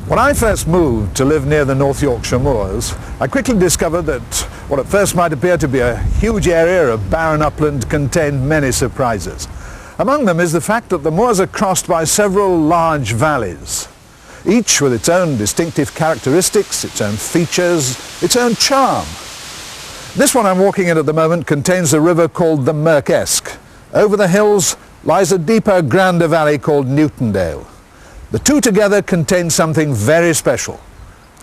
When I first moved to live near the North Yorkshire moors, I quickly discovered that what at first might appear to be a huge area of barren upland contained many surprises. Among them is the fact that the moors are crossed by several large valleys, each with its own distinctive characteristics, its own features, its own charm. This one I'm walking in at the moment contains a river called the Merkesk. Over the hills lies a deeper, grander valley called Newtondale. The two together contain something very special,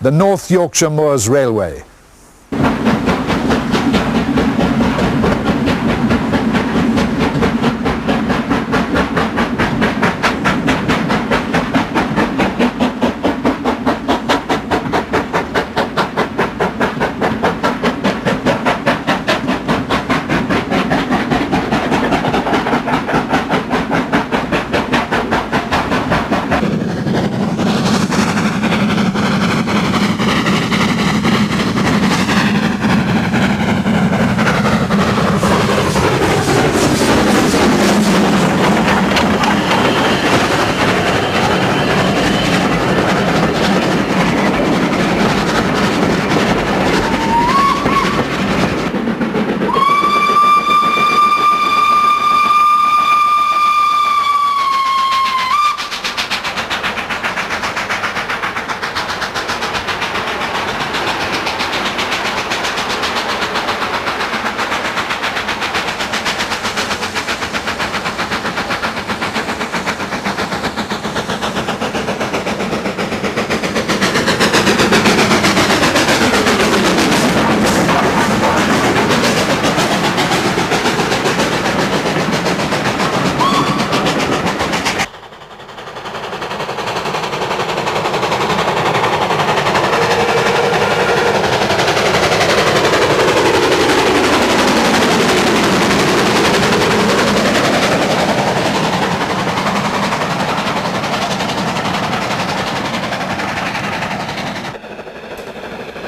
the North Yorkshire Moors Railway.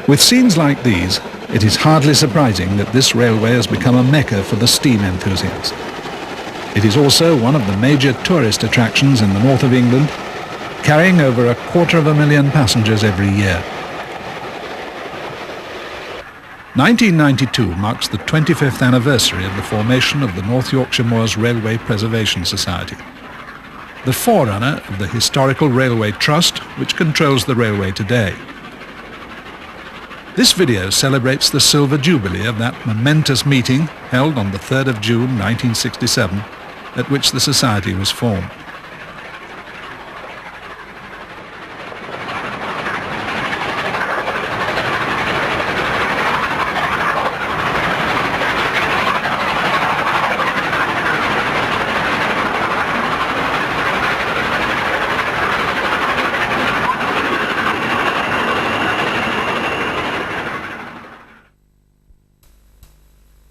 With scenes like these, it is hardly surprising that this railway has become a mecca for the steam enthusiast. It is also one of the major tourist attractions in the north of England, carrying over 250,000 passengers every year. 1992 marks the 25th anniversary of the formation of the North Yorkshire Moors Railway Preservation Society, the forerunner of the Historical Railway Trust, which controls the railway today. This video celebrates the Silver Jubilee of that momentous meeting held on the 3rd of June 1967, at which the Society was formed.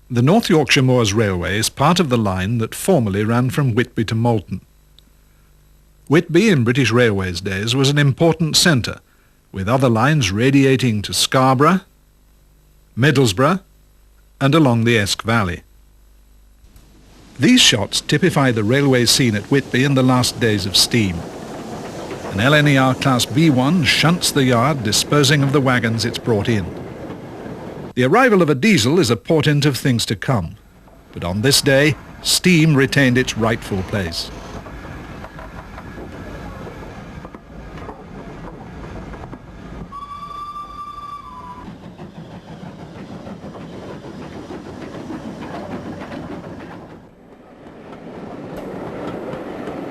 The North Yorkshire Moors Railway is part of the line that formerly ran from Whitby to Malton. Whitby in British Railways days was an important centre, with other lines radiating to Scarborough, Middlesbrough and along the Esk Valley. These shots typify the railway scene at Whitby in the last days of steam. An LNER Class B1 shunts the yard, disposing of the wagons it's brought in. The arrival of a diesel is a portent of things to come, but on this day, steam retained its rightful place.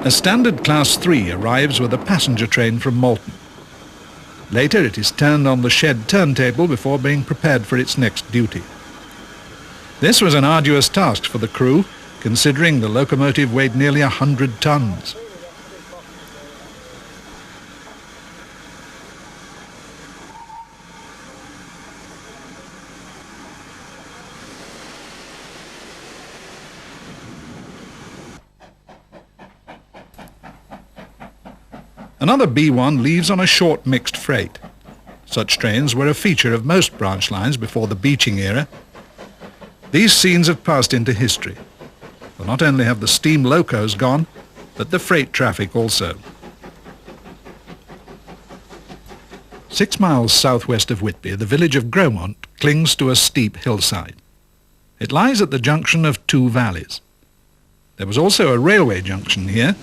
A standard Class 3 arrives with a passenger train from Malton. Later it is turned on the shed turntable before being prepared for its next duty. This was an arduous task for the crew, considering the locomotive weighed nearly 100 tons. Another B1 leaves on a short mixed freight. Such trains were a feature of most branch lines before the beaching era. These scenes have passed into history, for not only have the steam locos gone, but the freight traffic also. 6 miles southwest of Whitby, the village of Grosmont clings to a steep hillside. It lies at the junction of two valleys. There was also a railway junction here,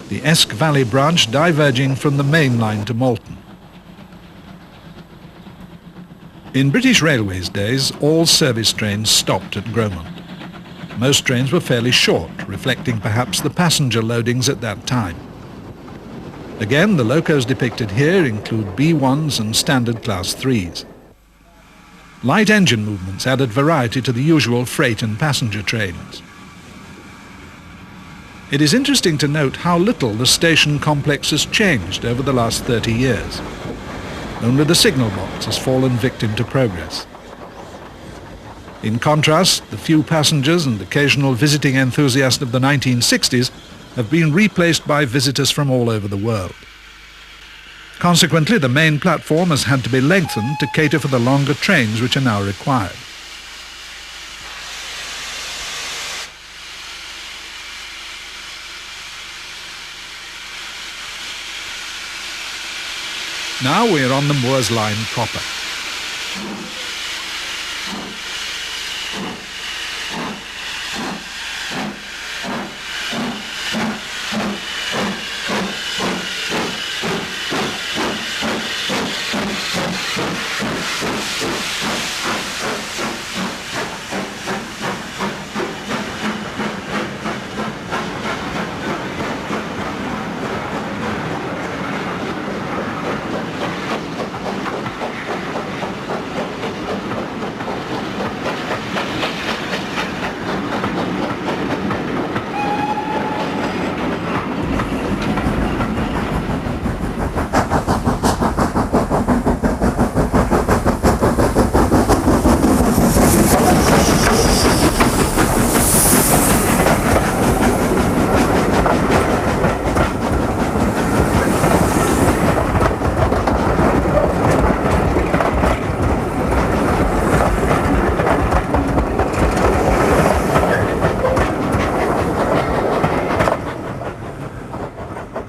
the Esk Valley branch diverging from the main line to Malton. In British Railways days, all service trains stopped at Grosmont. Most trains were fairly short, reflecting perhaps the passenger loadings at that time. Again, the locos depicted here include B1s and standard class 3s. Light engine movements added variety to the usual freight and passenger trains. It is interesting to note how little the station complex has changed over the last 30 years. Only the signal box has fallen victim to progress. In contrast, the few passengers and occasional visiting enthusiasts of the 1960s have been replaced by visitors from all over the world. Consequently, the main platform has had to be lengthened to cater for the longer trains which are now required. Now we're on the Moors line proper.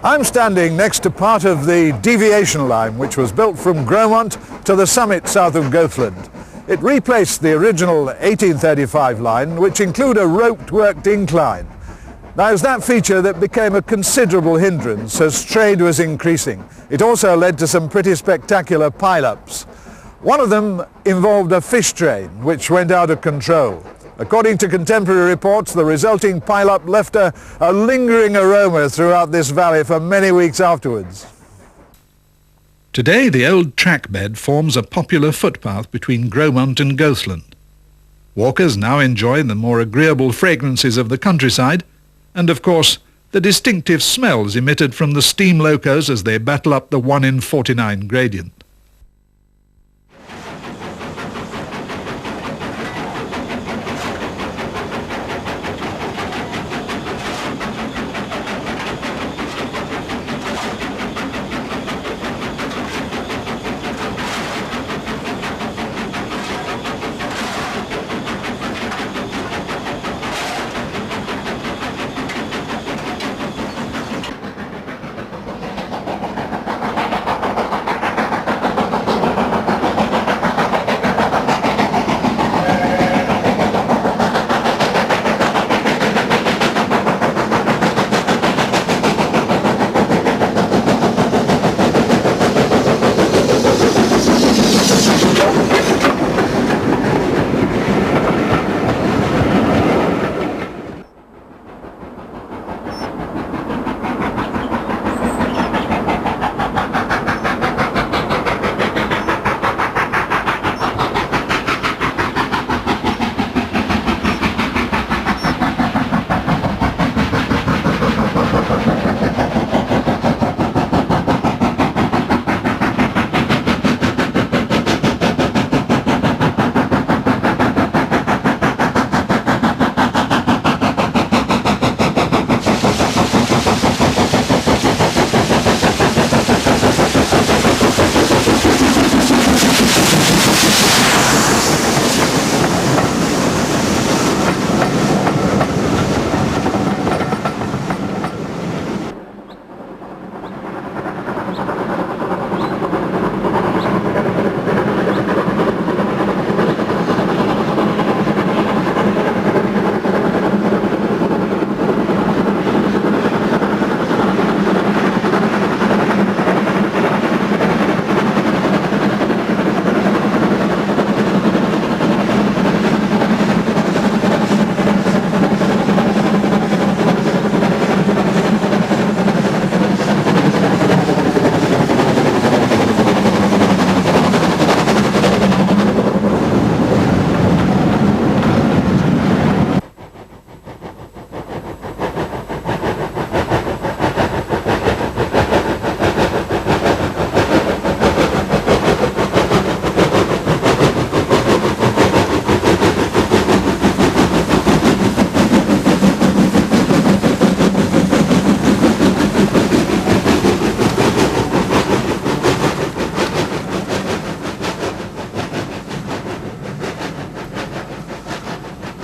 I'm standing next to part of the deviation line which was built from Grosmont to the summit south of Goathland. It replaced the original 1835 line, which included a roped-worked incline. Now it was that feature that became a considerable hindrance as trade was increasing. It also led to some pretty spectacular pile-ups. One of them involved a fish train which went out of control. According to contemporary reports, the resulting pile-up left a lingering aroma throughout this valley for many weeks afterwards. Today, the old track bed forms a popular footpath between Grosmont and Goathland. Walkers now enjoy the more agreeable fragrances of the countryside and, of course, the distinctive smells emitted from the steam locos as they battle up the 1 in 49 gradient.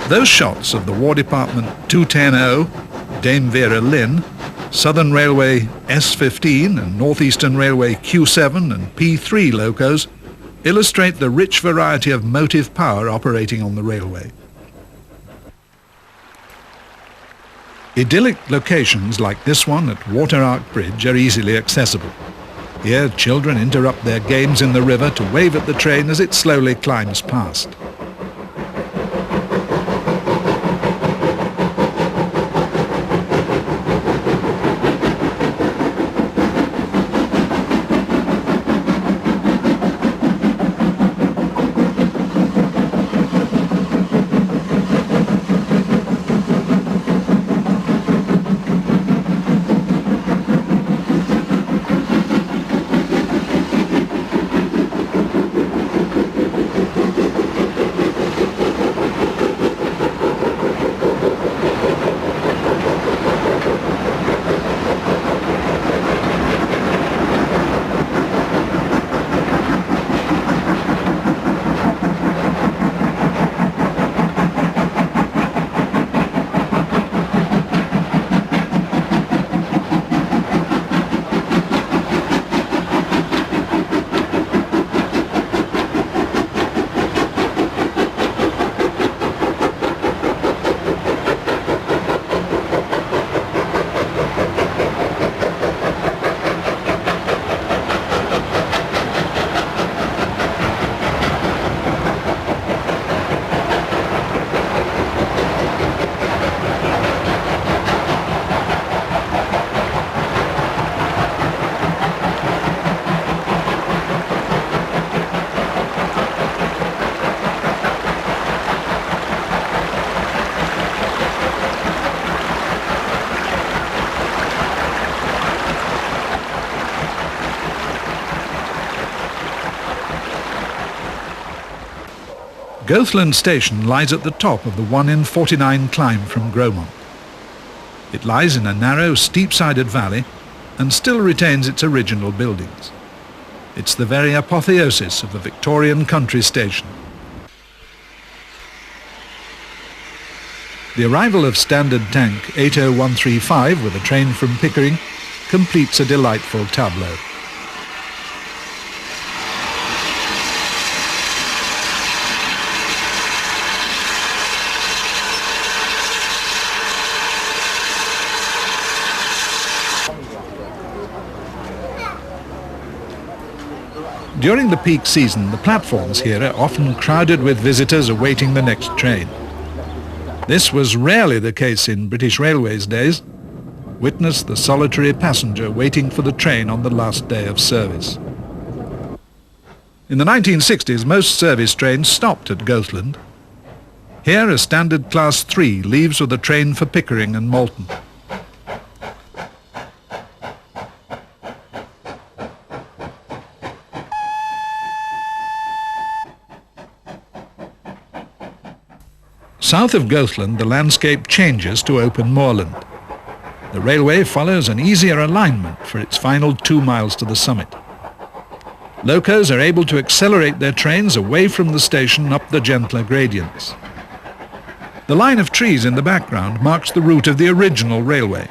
Those shots of the War Department 210O, Dame Vera Lynn, Southern Railway S15 and North Eastern Railway Q7 and P3 locos illustrate the rich variety of motive power operating on the railway. Idyllic locations like this one at Water Ark Bridge are easily accessible. Here children interrupt their games in the river to wave at the train as it slowly climbs past. Goathland station lies at the top of the 1 in 49 climb from Grosmont. It lies in a narrow, steep-sided valley and still retains its original buildings. It's the very apotheosis of the Victorian country station. The arrival of standard tank 80135 with a train from Pickering completes a delightful tableau. During the peak season, the platforms here are often crowded with visitors awaiting the next train. This was rarely the case in British Railways days. Witness the solitary passenger waiting for the train on the last day of service. In the 1960s, most service trains stopped at Goathland. Here, a standard Class 3 leaves with a train for Pickering and Malton. South of Goathland, the landscape changes to open moorland. The railway follows an easier alignment for its final 2 miles to the summit. Locos are able to accelerate their trains away from the station up the gentler gradients. The line of trees in the background marks the route of the original railway.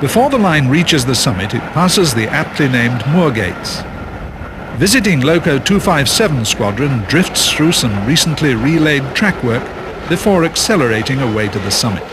Before the line reaches the summit, it passes the aptly named Moor Gates. Visiting Loco 257 Squadron drifts through some recently relaid track work before accelerating away to the summit.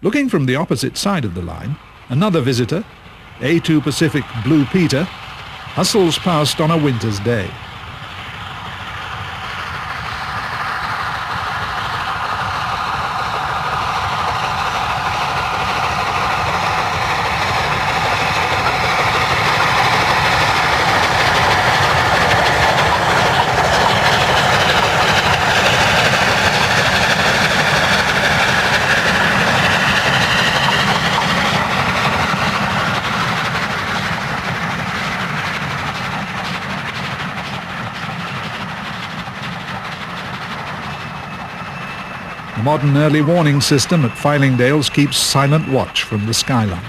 Looking from the opposite side of the line, another visitor, A2 Pacific Blue Peter, hustles past on a winter's day. The modern early warning system at Fylingdales keeps silent watch from the skyline.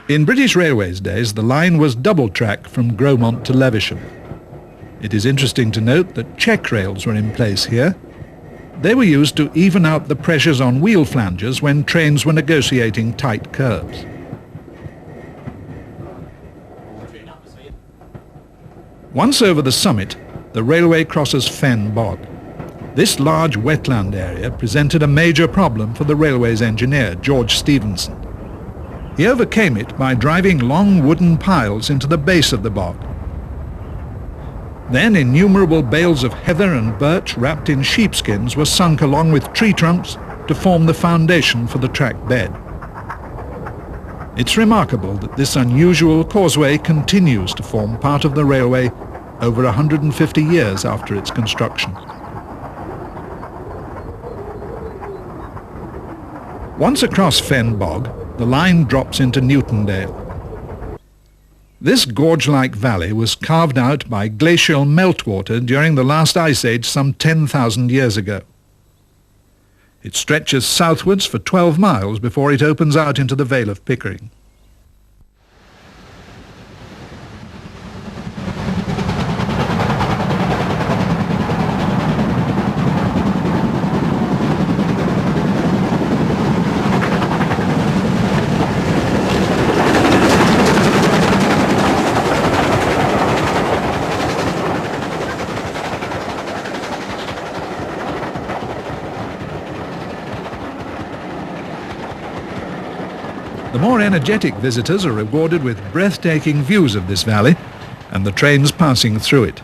In British Railways days, the line was double track from Grosmont to Levisham. It is interesting to note that check rails were in place here. They were used to even out the pressures on wheel flanges when trains were negotiating tight curves. Once over the summit, the railway crosses Fen Bog. This large wetland area presented a major problem for the railway's engineer, George Stevenson. He overcame it by driving long wooden piles into the base of the bog. Then innumerable bales of heather and birch wrapped in sheepskins were sunk along with tree trunks to form the foundation for the track bed. It's remarkable that this unusual causeway continues to form part of the railway over 150 years after its construction. Once across Fen Bog, the line drops into Newtondale. This gorge-like valley was carved out by glacial meltwater during the last ice age some 10,000 years ago. It stretches southwards for 12 miles before it opens out into the Vale of Pickering. The more energetic visitors are rewarded with breathtaking views of this valley and the trains passing through it.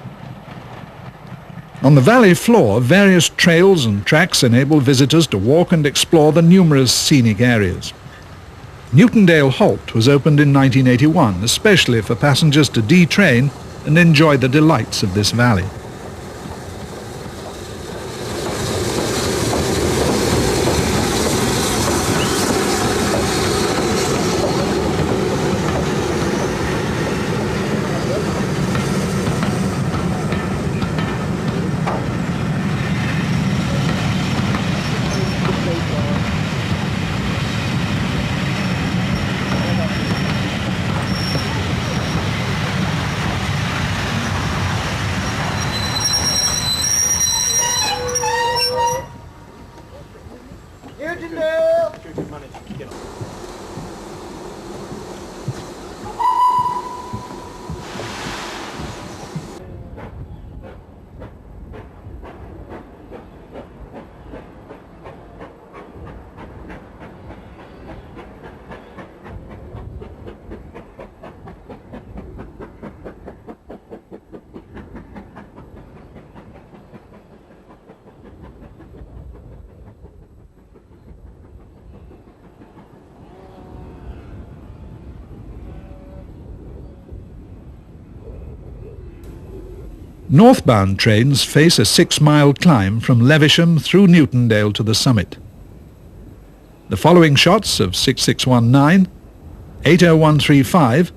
On the valley floor, various trails and tracks enable visitors to walk and explore the numerous scenic areas. Newtondale Halt was opened in 1981, especially for passengers to detrain and enjoy the delights of this valley. Northbound trains face a 6-mile climb from Levisham through Newtondale to the summit. The following shots of 6619, 80135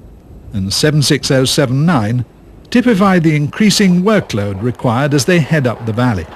and 76079 typify the increasing workload required as they head up the valley.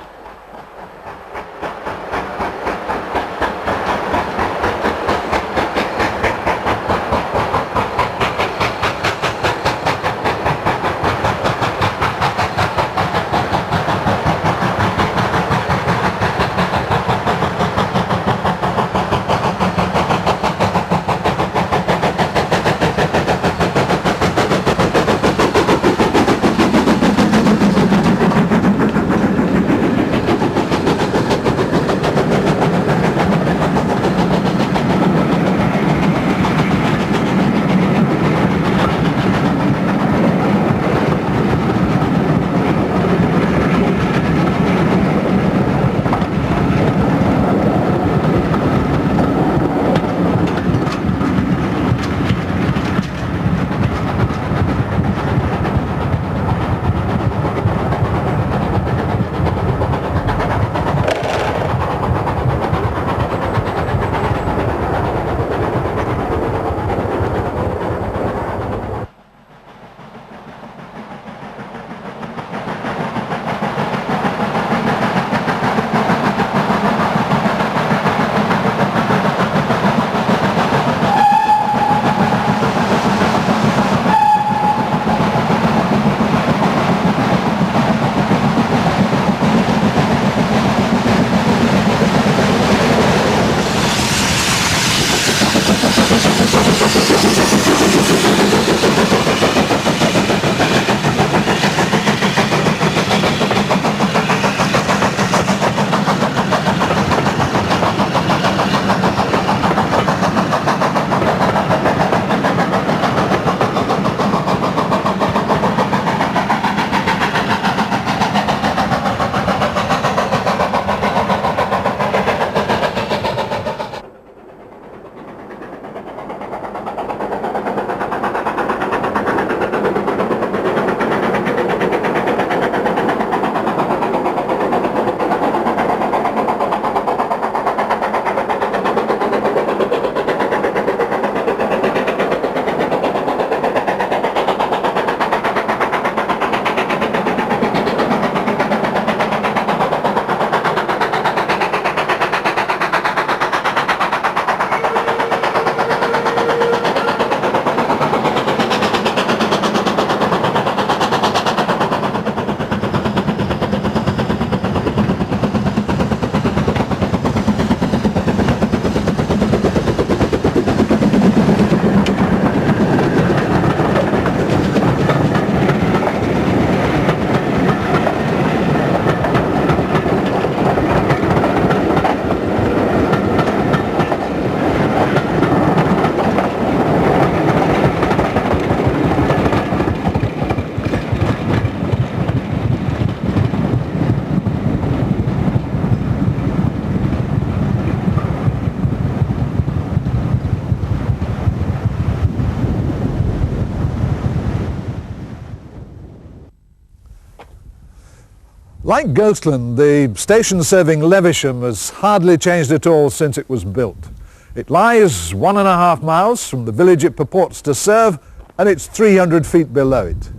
Like Goathland, the station serving Levisham has hardly changed at all since it was built. It lies 1.5 miles from the village it purports to serve, and it's 300 feet below it.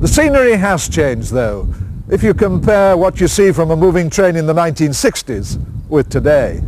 The scenery has changed though, if you compare what you see from a moving train in the 1960s with today.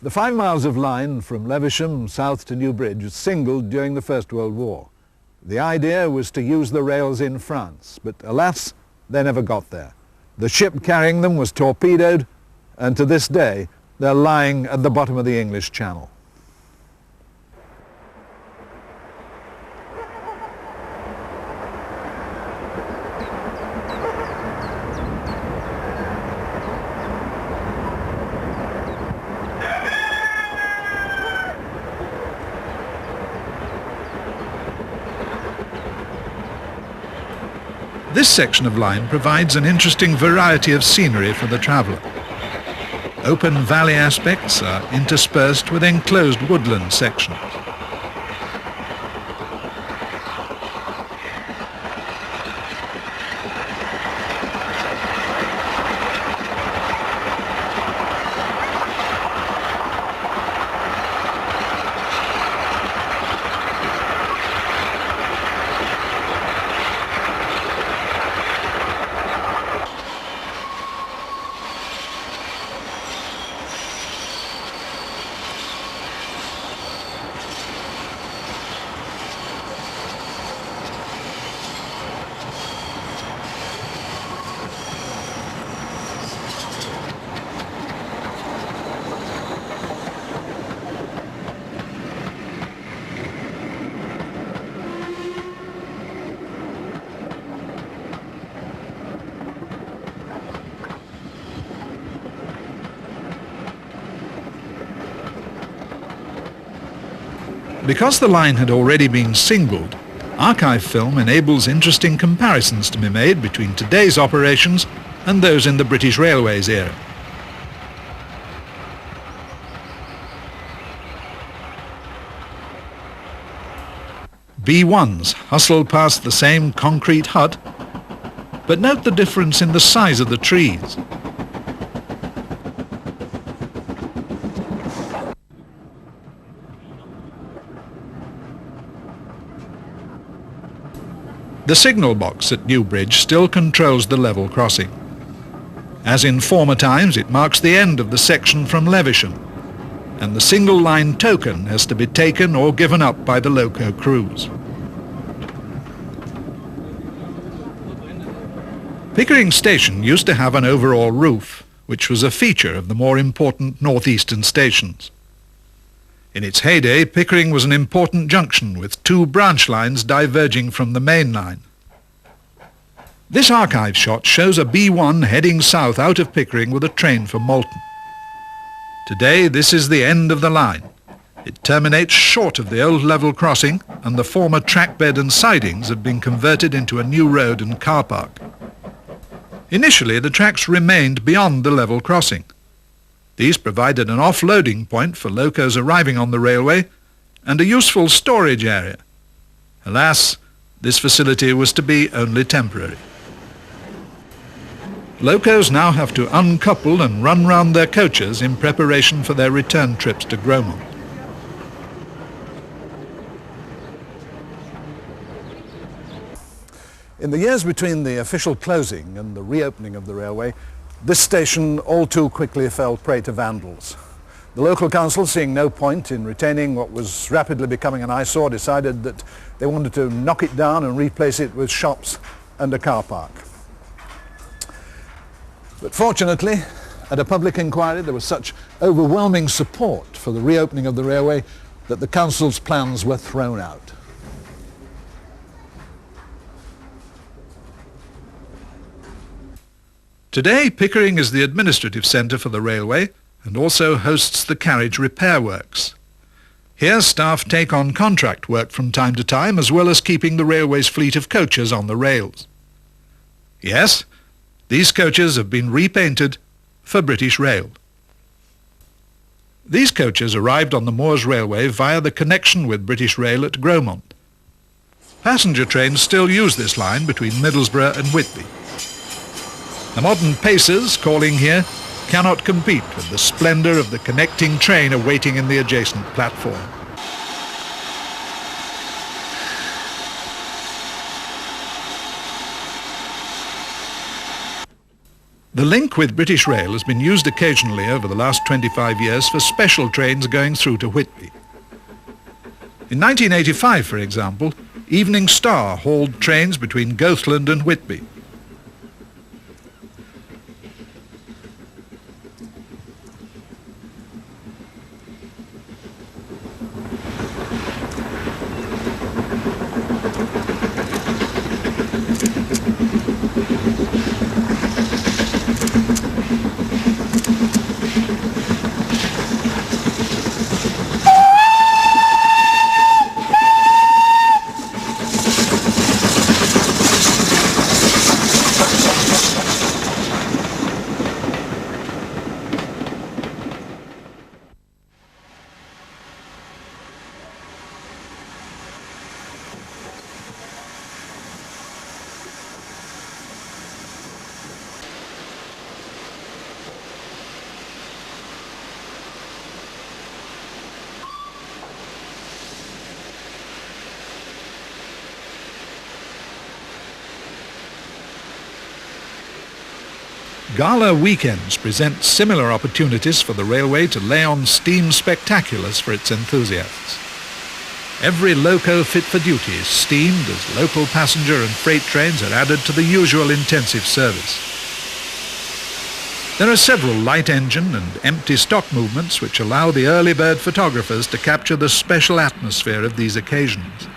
The 5 miles of line from Levisham south to Newbridge was singled during the First World War. The idea was to use the rails in France, but alas, they never got there. The ship carrying them was torpedoed, and to this day they're lying at the bottom of the English Channel. This section of line provides an interesting variety of scenery for the traveller. Open valley aspects are interspersed with enclosed woodland sections. Because the line had already been singled, archive film enables interesting comparisons to be made between today's operations and those in the British Railways era. B1s hustle past the same concrete hut, but note the difference in the size of the trees. The signal box at Newbridge still controls the level crossing. As in former times, it marks the end of the section from Levisham, and the single line token has to be taken or given up by the loco crews. Pickering Station used to have an overall roof, which was a feature of the more important northeastern stations. In its heyday, Pickering was an important junction with 2 branch lines diverging from the main line. This archive shot shows a B1 heading south out of Pickering with a train for Malton. Today, this is the end of the line. It terminates short of the old level crossing, and the former trackbed and sidings have been converted into a new road and car park. Initially, the tracks remained beyond the level crossing. These provided an offloading point for locos arriving on the railway and a useful storage area. Alas, this facility was to be only temporary. Locos now have to uncouple and run round their coaches in preparation for their return trips to Grosmont. In the years between the official closing and the reopening of the railway, this station all too quickly fell prey to vandals. The local council, seeing no point in retaining what was rapidly becoming an eyesore, decided that they wanted to knock it down and replace it with shops and a car park. But fortunately, at a public inquiry, there was such overwhelming support for the reopening of the railway that the council's plans were thrown out. Today, Pickering is the administrative centre for the railway and also hosts the carriage repair works. Here, staff take on contract work from time to time, as well as keeping the railway's fleet of coaches on the rails. Yes, these coaches have been repainted for British Rail. These coaches arrived on the Moors Railway via the connection with British Rail at Grosmont. Passenger trains still use this line between Middlesbrough and Whitby. The modern pacers calling here cannot compete with the splendour of the connecting train awaiting in the adjacent platform. The link with British Rail has been used occasionally over the last 25 years for special trains going through to Whitby. In 1985, for example, Evening Star hauled trains between Goathland and Whitby. Gala weekends present similar opportunities for the railway to lay on steam spectaculars for its enthusiasts. Every loco fit for duty is steamed as local passenger and freight trains are added to the usual intensive service. There are several light engine and empty stock movements which allow the early bird photographers to capture the special atmosphere of these occasions.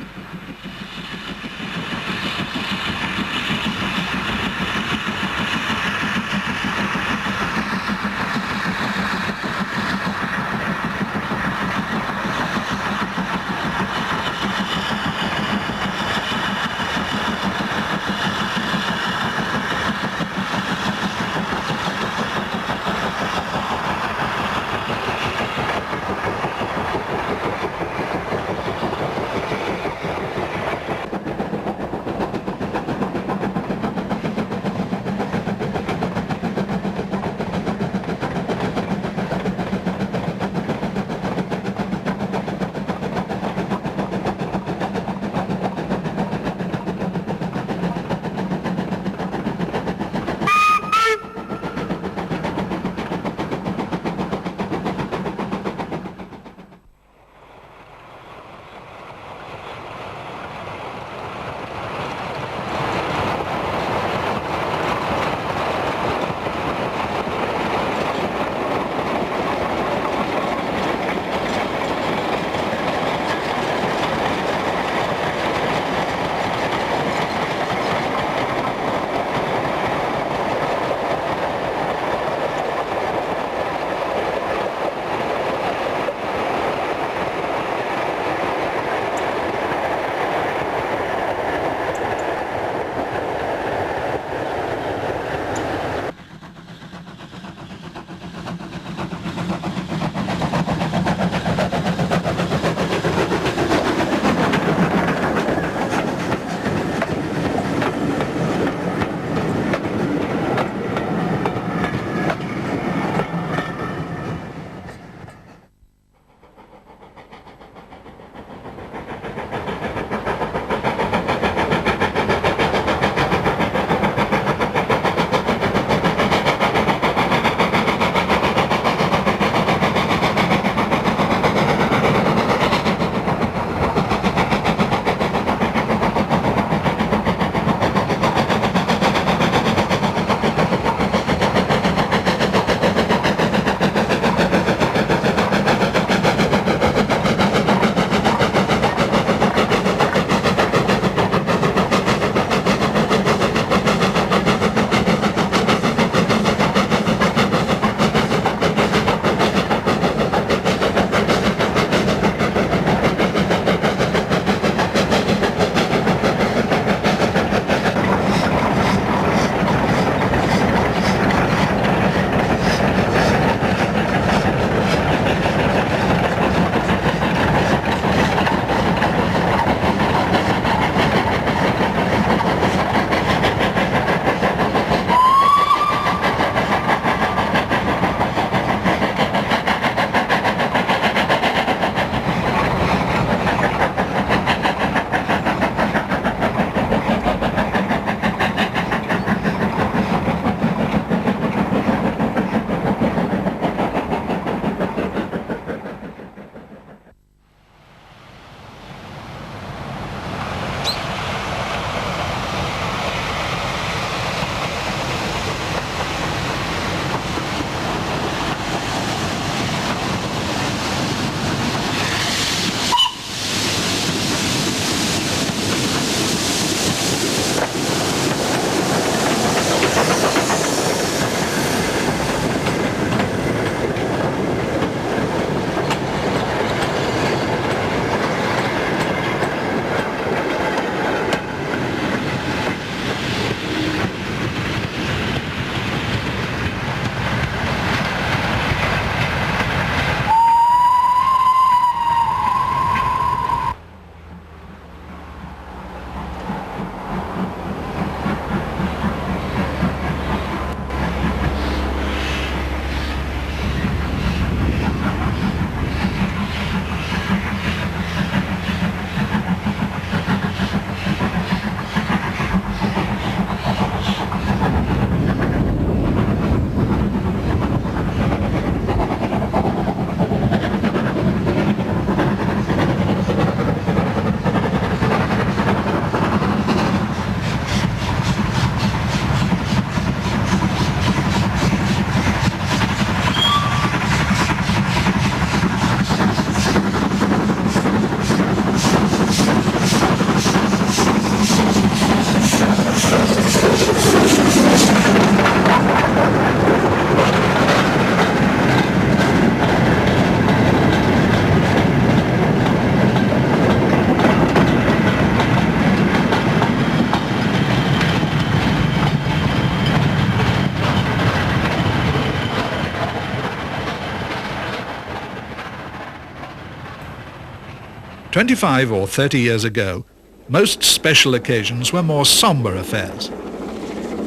25 or 30 years ago, most special occasions were more sombre affairs.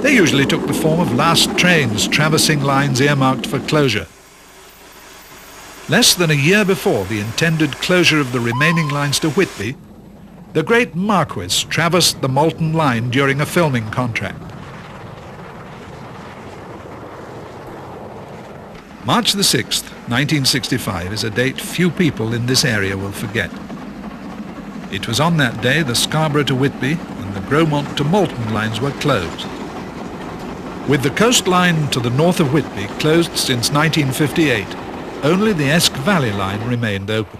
They usually took the form of last trains traversing lines earmarked for closure. Less than a year before the intended closure of the remaining lines to Whitby, the great Marquis traversed the Malton line during a filming contract. March the 6th, 1965 is a date few people in this area will forget. It was on that day the Scarborough to Whitby and the Grosmont to Malton lines were closed. With the coastline to the north of Whitby closed since 1958, only the Esk Valley line remained open.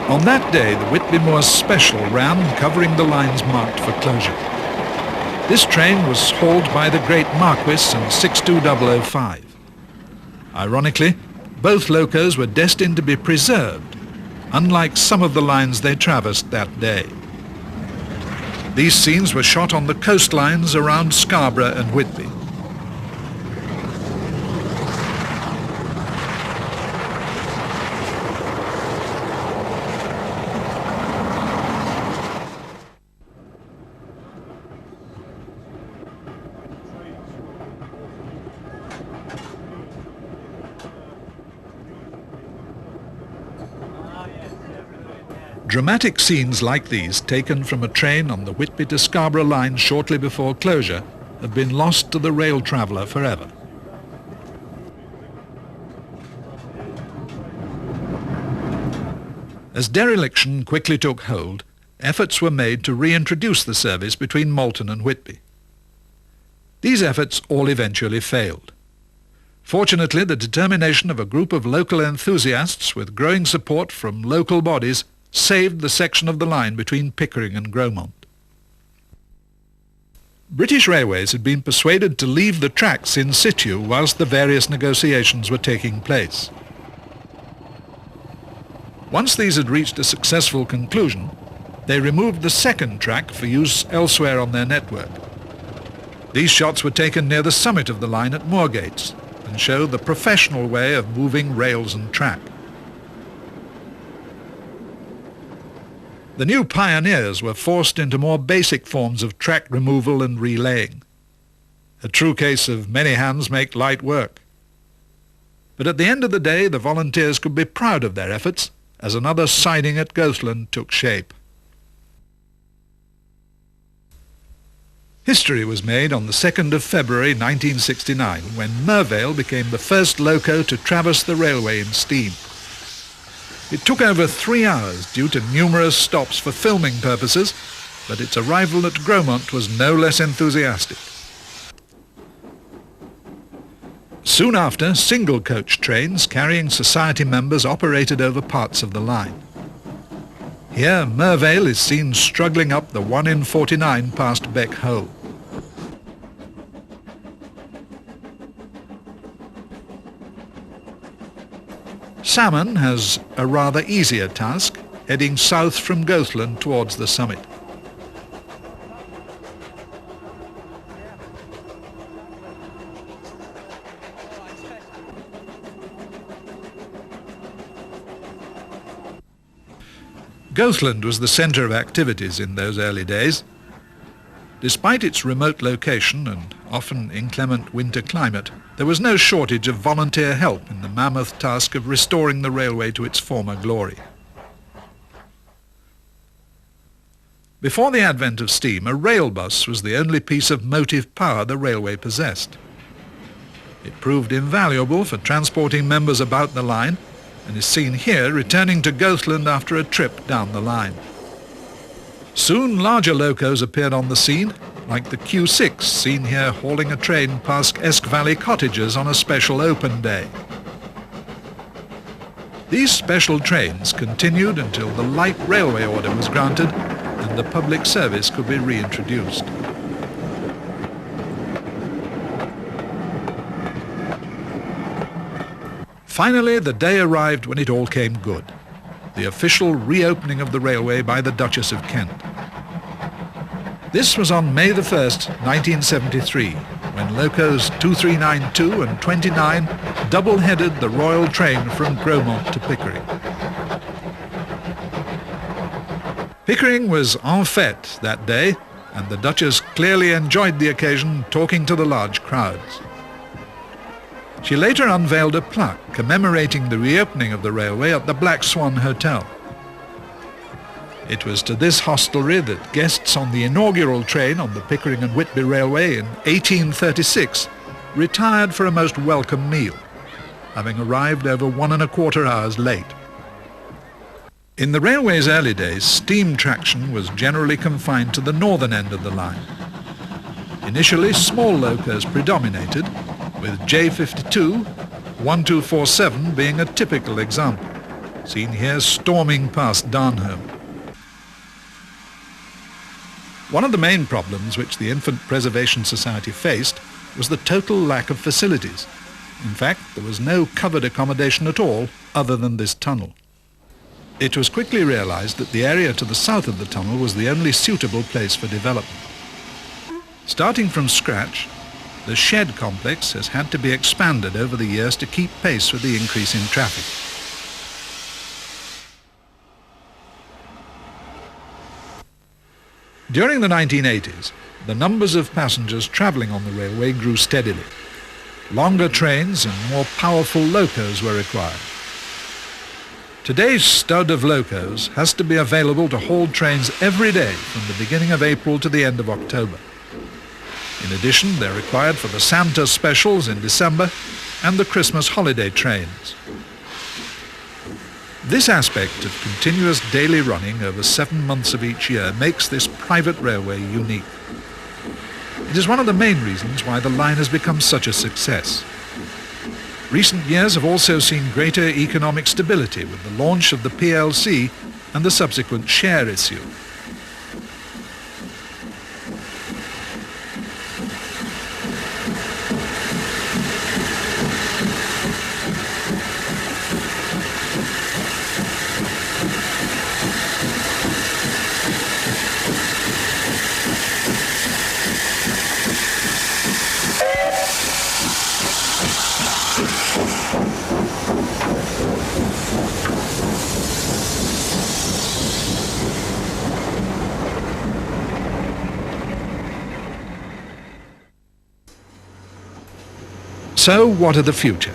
On that day, the Whitby Moors Special ran covering the lines marked for closure. This train was hauled by the Great Marquis and 62005. Ironically, both locos were destined to be preserved, unlike some of the lines they traversed that day. These scenes were shot on the coastlines around Scarborough and Whitby. Dramatic scenes like these, taken from a train on the Whitby to Scarborough line shortly before closure, have been lost to the rail traveller forever. As dereliction quickly took hold, efforts were made to reintroduce the service between Malton and Whitby. These efforts all eventually failed. Fortunately, the determination of a group of local enthusiasts with growing support from local bodies saved the section of the line between Pickering and Grosmont. British Railways had been persuaded to leave the tracks in situ whilst the various negotiations were taking place. Once these had reached a successful conclusion, they removed the second track for use elsewhere on their network. These shots were taken near the summit of the line at Moorgates and show the professional way of moving rails and track. The new pioneers were forced into more basic forms of track removal and relaying. A true case of many hands make light work. But at the end of the day, the volunteers could be proud of their efforts as another siding at Goathland took shape. History was made on the 2nd of February 1969 when Mervale became the first loco to traverse the railway in steam. It took over 3 hours due to numerous stops for filming purposes, but its arrival at Grosmont was no less enthusiastic. Soon after, single-coach trains carrying society members operated over parts of the line. Here, Mervale is seen struggling up the 1 in 49 past Beck Hoe. Salmon has a rather easier task, heading south from Goathland towards the summit. Goathland was the centre of activities in those early days. Despite its remote location and often inclement winter climate, there was no shortage of volunteer help in the mammoth task of restoring the railway to its former glory. Before the advent of steam, a rail bus was the only piece of motive power the railway possessed. It proved invaluable for transporting members about the line and is seen here returning to Goathland after a trip down the line. Soon larger locos appeared on the scene, like the Q6 seen here hauling a train past Esk Valley cottages on a special open day. These special trains continued until the light railway order was granted and the public service could be reintroduced. Finally, the day arrived when it all came good, the official reopening of the railway by the Duchess of Kent. This was on May the 1st, 1973, when locos 2392 and 29 double-headed the royal train from Grosmont to Pickering. Pickering was en fête that day, and the Duchess clearly enjoyed the occasion, talking to the large crowds. She later unveiled a plaque commemorating the reopening of the railway at the Black Swan Hotel. It was to this hostelry that guests on the inaugural train on the Pickering and Whitby Railway in 1836 retired for a most welcome meal, having arrived over 1¼ hours late. In the railway's early days, steam traction was generally confined to the northern end of the line. Initially, small locos predominated, with J52, 1247 being a typical example, seen here storming past Darnholm. One of the main problems which the Infant Preservation Society faced was the total lack of facilities. In fact, there was no covered accommodation at all other than this tunnel. It was quickly realized that the area to the south of the tunnel was the only suitable place for development. Starting from scratch, the shed complex has had to be expanded over the years to keep pace with the increase in traffic. During the 1980s, the numbers of passengers travelling on the railway grew steadily. Longer trains and more powerful locos were required. Today's stud of locos has to be available to haul trains every day from the beginning of April to the end of October. In addition, they're required for the Santa specials in December and the Christmas holiday trains. This aspect of continuous daily running over 7 months of each year makes this private railway unique. It is one of the main reasons why the line has become such a success. Recent years have also seen greater economic stability with the launch of the PLC and the subsequent share issue. So what of the future?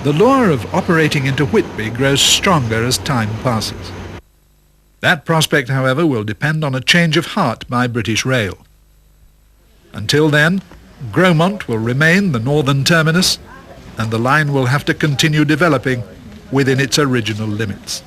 The lure of operating into Whitby grows stronger as time passes. That prospect, however, will depend on a change of heart by British Rail. Until then, Grosmont will remain the northern terminus, and the line will have to continue developing within its original limits.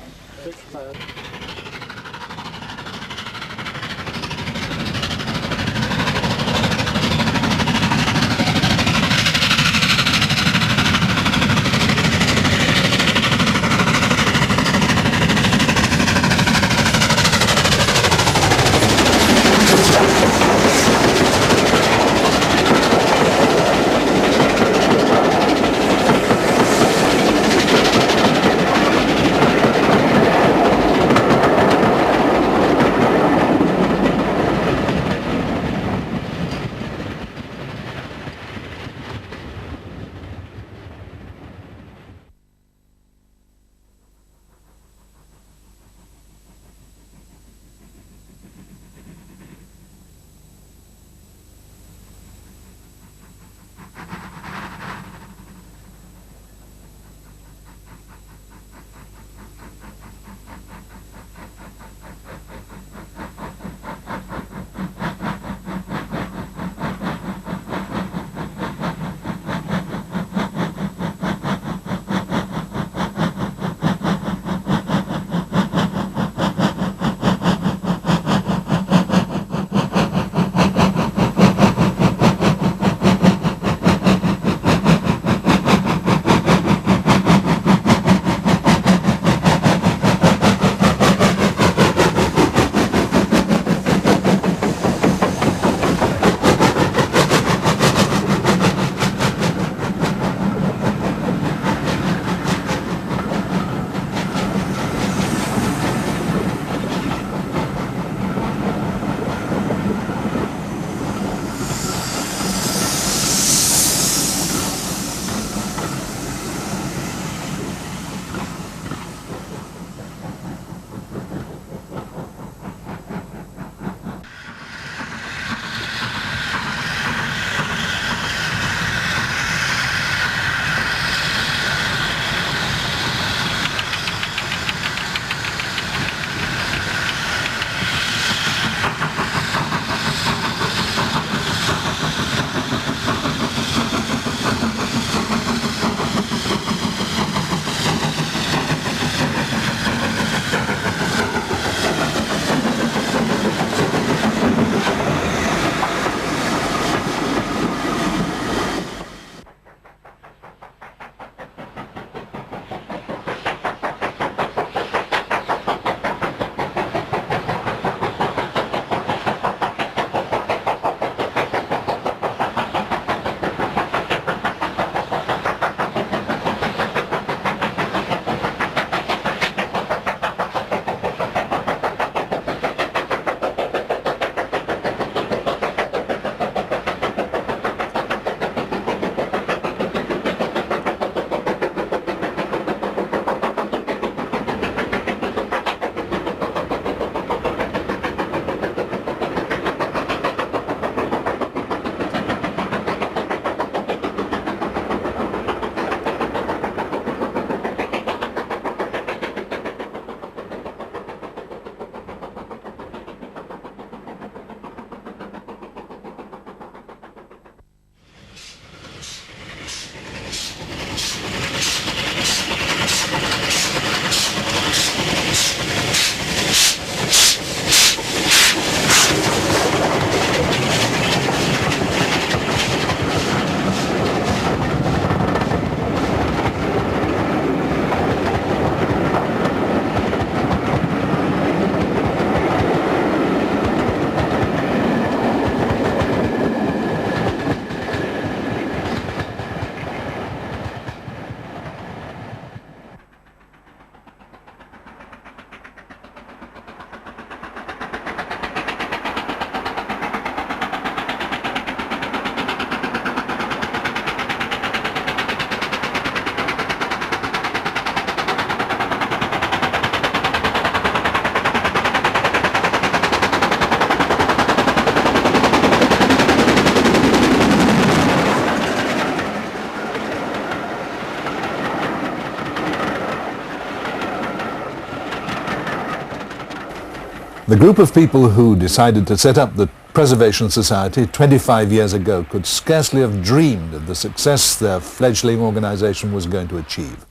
The group of people who decided to set up the Preservation Society 25 years ago could scarcely have dreamed of the success their fledgling organisation was going to achieve.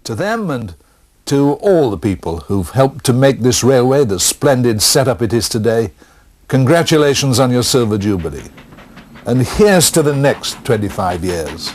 To them and to all the people who've helped to make this railway the splendid setup it is today, congratulations on your Silver Jubilee. And here's to the next 25 years.